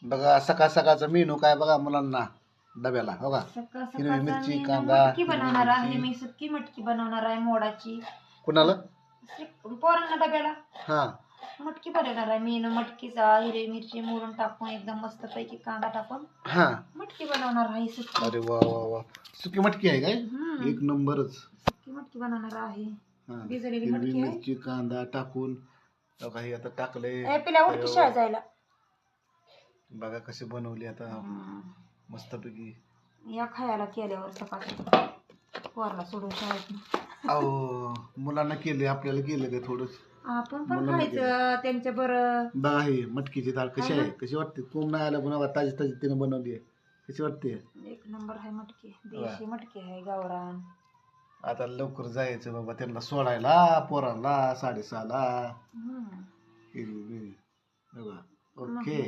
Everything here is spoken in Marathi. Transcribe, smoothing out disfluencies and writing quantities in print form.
बघा सकाळ सकाळचा मेनू काय बघा मुलांना डब्याला हो का. सकाळ हिरवी सकाळचा मिरची, मी कांदा, मटकी बनवणार हिरवी आहे. मिरची. मी सुकी मटकी बनवणार आहे मोडाची. कुणाला? पोरांना डब्याला हा मटकी बनवणार आहे. मी मटकीचा हिरवी मिरची मोडून टाकून एकदम मस्त पैकी कांदा टाकून हा. मटकी बनवणार आहे सुकी. अरे वा वा वा. सुकी मटकी आहे काय? एक नंबरच. सुकी मटकी बनवणार आहे. हा. भिजलेली हिरवी मटकी आहे. मिरची कांदा टाकून काही आता टाकले. पिल्या उडकी शाळेत जायला. बघा कशी बनवली आता मस्तपैकी. या खायला केल्यावर सकाळी पोराला सोडून शाळेत. अहो मुलांना केले आपल्याला केलं काय थोडंच. आपण पण खायचं त्यांच्या बरं. बघा ही मटकीची डाळ कशी आहे, कशी वाटते? कोंब नाही आलं पण ताजी ताजी तिने बनवली आहे. कशी वाटते? एक नंबर आहे मटकी. देशी मटकी आहे गावरान. आता लवकर जायचं बाबा त्यांना सोडायला पोरांना 6:30ला. बघा ओके.